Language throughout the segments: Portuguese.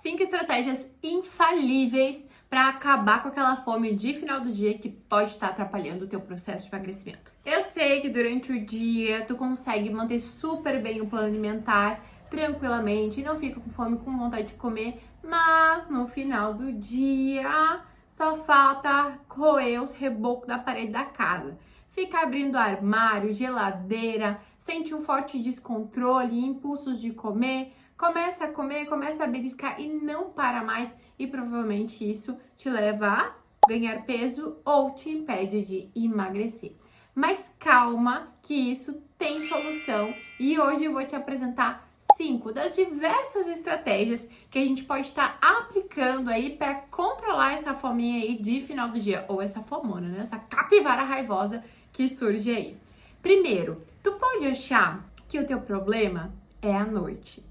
5 estratégias infalíveis para acabar com aquela fome de final do dia que pode estar atrapalhando o teu processo de emagrecimento. Eu sei que durante o dia tu consegue manter super bem o plano alimentar tranquilamente, não fica com fome, com vontade de comer, mas no final do dia só falta roer os rebocos da parede da casa. Fica abrindo armário, geladeira, sente um forte descontrole, impulsos de comer, começa a comer, começa a beliscar e não para mais, e provavelmente isso te leva a ganhar peso ou te impede de emagrecer. Mas calma que isso tem solução e hoje eu vou te apresentar 5 das diversas estratégias que a gente pode estar aplicando aí para controlar essa fominha aí de final do dia, ou essa fomona, né? Essa capivara raivosa que surge aí. Primeiro, tu pode achar que o teu problema é a noite,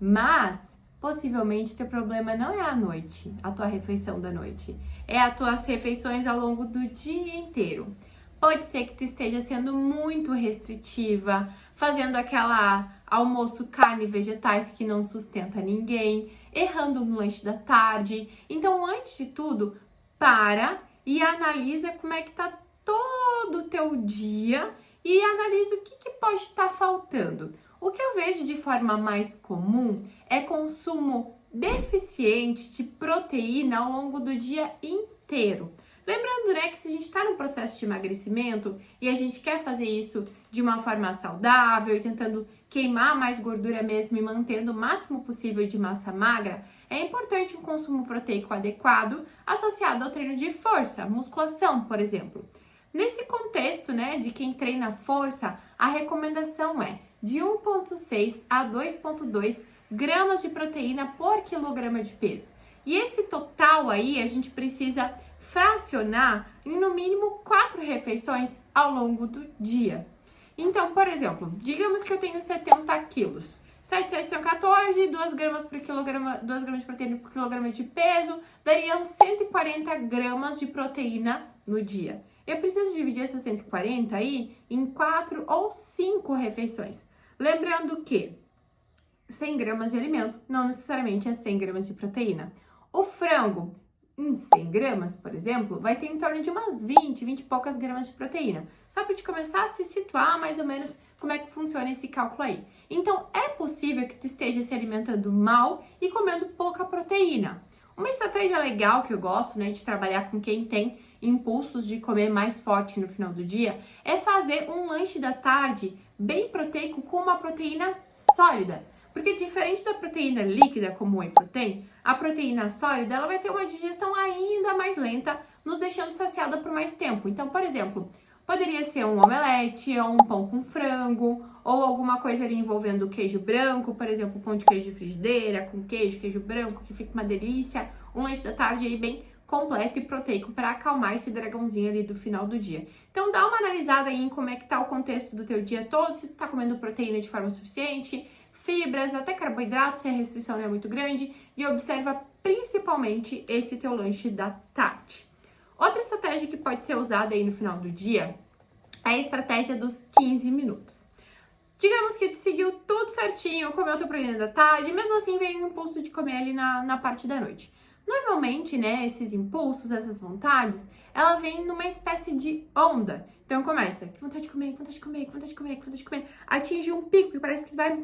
mas possivelmente teu problema não é a noite, a tua refeição da noite, é as tuas refeições ao longo do dia inteiro. Pode ser que tu esteja sendo muito restritiva, fazendo aquela almoço carne e vegetais que não sustenta ninguém, errando no lanche da tarde. Então, antes de tudo, para e analisa como é que tá todo o teu dia e analisa o que pode estar faltando. O que eu vejo de forma mais comum é consumo deficiente de proteína ao longo do dia inteiro. Lembrando, né, que se a gente está no processo de emagrecimento e a gente quer fazer isso de uma forma saudável e tentando queimar mais gordura mesmo e mantendo o máximo possível de massa magra, é importante um consumo proteico adequado associado ao treino de força, musculação, por exemplo. Nesse contexto, né, de quem treina força, a recomendação é de 1,6 a 2,2 gramas de proteína por quilograma de peso. E esse total aí a gente precisa fracionar em no mínimo 4 refeições ao longo do dia. Então, por exemplo, digamos que eu tenho 70 quilos. 7 são 14, 2 gramas por quilograma, 2 gramas de proteína por quilograma de peso, dariam 140 gramas de proteína no dia. Eu preciso dividir essas 140 aí em 4 ou 5 refeições. Lembrando que 100 gramas de alimento não necessariamente é 100 gramas de proteína. O frango, em 100 gramas, por exemplo, vai ter em torno de umas 20 e poucas gramas de proteína. Só para te começar a se situar mais ou menos como é que funciona esse cálculo aí. Então, é possível que tu esteja se alimentando mal e comendo pouca proteína. Uma estratégia legal que eu gosto, né, de trabalhar com quem tem impulsos de comer mais forte no final do dia, é fazer um lanche da tarde bem proteico com uma proteína sólida. Porque diferente da proteína líquida, como o whey protein, a proteína sólida ela vai ter uma digestão ainda mais lenta, nos deixando saciada por mais tempo. Então, por exemplo, poderia ser um omelete, ou um pão com frango, ou alguma coisa ali envolvendo queijo branco, por exemplo, pão de queijo de frigideira, com queijo branco, que fica uma delícia. Um lanche da tarde aí bem completo e proteico para acalmar esse dragãozinho ali do final do dia. Então dá uma analisada aí em como é que tá o contexto do teu dia todo, se tu tá comendo proteína de forma suficiente, fibras, até carboidratos, se a restrição não é muito grande, e observa principalmente esse teu lanche da tarde. Outra estratégia que pode ser usada aí no final do dia é a estratégia dos 15 minutos. Digamos que tu seguiu tudo certinho, comeu teu proteína da tarde, mesmo assim vem um impulso de comer ali na parte da noite. Normalmente, né, esses impulsos, essas vontades, ela vem numa espécie de onda. Então começa, que vontade de comer, que vontade de comer, que vontade de comer, que vontade de comer. Atinge um pico e parece que vai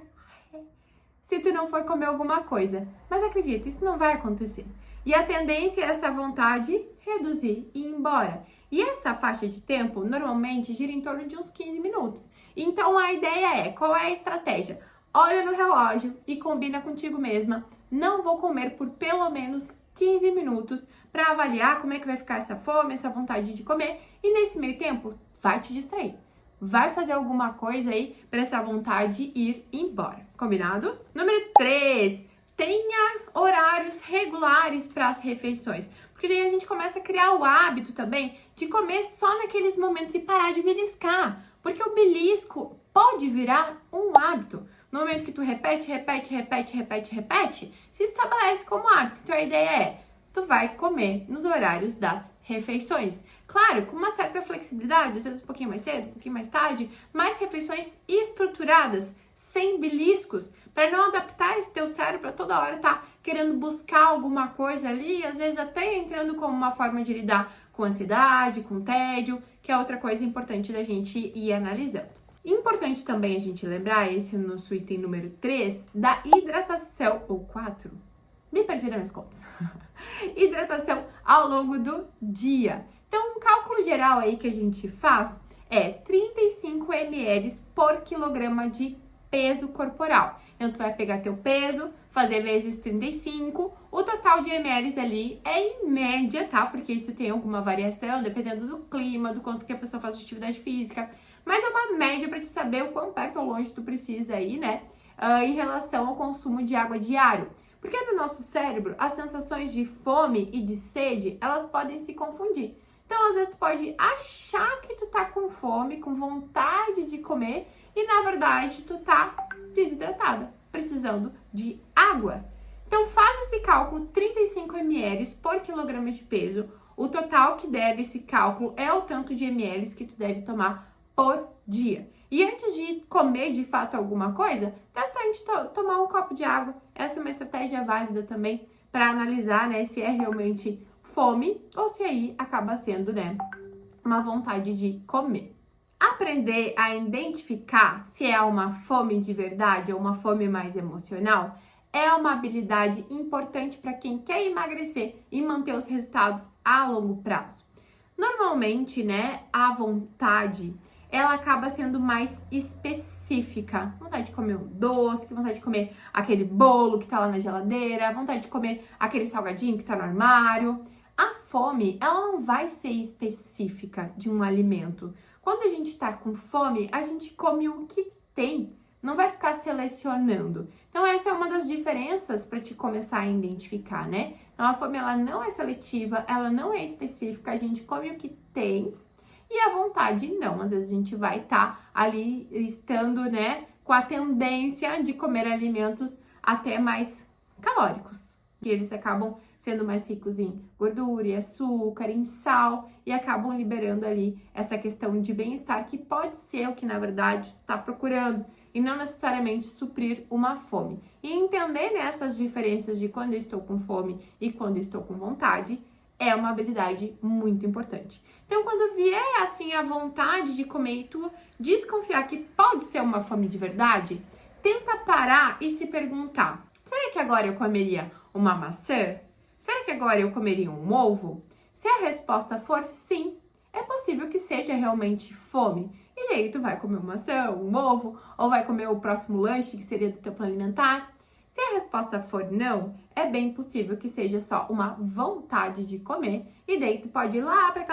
se tu não for comer alguma coisa. Mas acredita, isso não vai acontecer. E a tendência é essa vontade reduzir e ir embora. E essa faixa de tempo, normalmente, gira em torno de uns 15 minutos. Então, a ideia é, qual é a estratégia? Olha no relógio e combina contigo mesma. Não vou comer por pelo menos 15 minutos para avaliar como é que vai ficar essa fome, essa vontade de comer. E nesse meio tempo, vai te distrair. Vai fazer alguma coisa aí para essa vontade ir embora. Combinado? Número 3. Tenha horários regulares para as refeições. Porque daí a gente começa a criar o hábito também de comer só naqueles momentos e parar de beliscar. Porque o belisco pode virar um hábito. No momento que tu repete, se estabelece como hábito. Então a ideia é, tu vai comer nos horários das refeições. Claro, com uma certa flexibilidade, às vezes um pouquinho mais cedo, um pouquinho mais tarde, mas refeições estruturadas, sem beliscos, para não adaptar esse teu cérebro a toda hora tá querendo buscar alguma coisa ali, às vezes até entrando como uma forma de lidar com ansiedade, com tédio, que é outra coisa importante da gente ir analisando. Importante também a gente lembrar, esse nosso item número 3, da hidratação, ou 4, me perdi nas minhas contas, hidratação ao longo do dia. Então, um cálculo geral aí que a gente faz é 35 ml por quilograma de peso corporal. Então, tu vai pegar teu peso, fazer vezes 35, o total de ml ali é em média, tá? Porque isso tem alguma variação, dependendo do clima, do quanto que a pessoa faz de atividade física, mas é uma média para te saber o quão perto ou longe tu precisa ir, né? Em relação ao consumo de água diário. Porque no nosso cérebro, as sensações de fome e de sede, elas podem se confundir. Então, às vezes, tu pode achar que tu tá com fome, com vontade de comer, e na verdade, tu tá desidratada, precisando de água. Então, faz esse cálculo, 35 ml por quilograma de peso. O total que der desse cálculo é o tanto de ml que tu deve tomar por dia. E antes de comer de fato alguma coisa, testa antes de tomar um copo de água. Essa é uma estratégia válida também para analisar, né, se é realmente fome ou se aí acaba sendo, né, uma vontade de comer. Aprender a identificar se é uma fome de verdade ou uma fome mais emocional é uma habilidade importante para quem quer emagrecer e manter os resultados a longo prazo. Normalmente, né, a vontade ela acaba sendo mais específica. Vontade de comer um doce, vontade de comer aquele bolo que tá lá na geladeira, vontade de comer aquele salgadinho que tá no armário. A fome, ela não vai ser específica de um alimento. Quando a gente tá com fome, a gente come o que tem, não vai ficar selecionando. Então, essa é uma das diferenças para te começar a identificar, né? Então, a fome, ela não é seletiva, ela não é específica, a gente come o que tem. E a vontade, não. Às vezes a gente vai estar ali estando, né, com a tendência de comer alimentos até mais calóricos. E eles acabam sendo mais ricos em gordura, em açúcar, em sal e acabam liberando ali essa questão de bem-estar que pode ser o que, na verdade, tu tá procurando e não necessariamente suprir uma fome. E entender nessas diferenças de quando eu estou com fome e quando eu estou com vontade é uma habilidade muito importante. Então, quando vier, assim, a vontade de comer e tu desconfiar que pode ser uma fome de verdade, tenta parar e se perguntar, será que agora eu comeria uma maçã? Será que agora eu comeria um ovo? Se a resposta for sim, é possível que seja realmente fome. E aí tu vai comer uma maçã, um ovo, ou vai comer o próximo lanche, que seria do teu plano alimentar. Se a resposta for não, é bem possível que seja só uma vontade de comer. E daí tu pode ir lá para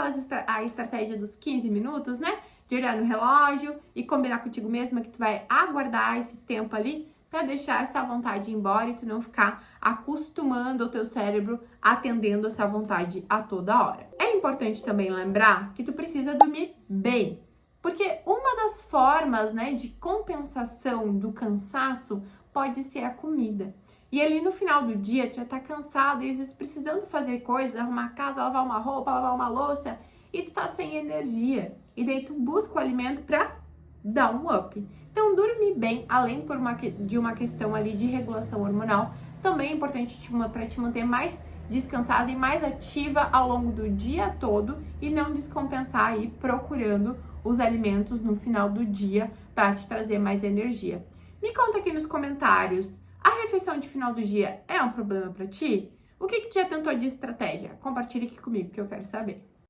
a estratégia dos 15 minutos, né? De olhar no relógio e combinar contigo mesma que tu vai aguardar esse tempo ali para deixar essa vontade ir embora e tu não ficar acostumando o teu cérebro atendendo essa vontade a toda hora. É importante também lembrar que tu precisa dormir bem, porque uma das formas, né, de compensação do cansaço pode ser a comida. E ali no final do dia, tu já tá cansado e às vezes precisando fazer coisas, arrumar a casa, lavar uma roupa, lavar uma louça, e tu tá sem energia. E daí tu busca o alimento pra dar um up. Então, dormir bem, além de uma questão ali de regulação hormonal, também é importante para te manter mais descansada e mais ativa ao longo do dia todo e não descompensar aí procurando os alimentos no final do dia para te trazer mais energia. Me conta aqui nos comentários, a refeição de final do dia é um problema para ti? O que já tentou de estratégia? Compartilha aqui comigo que eu quero saber.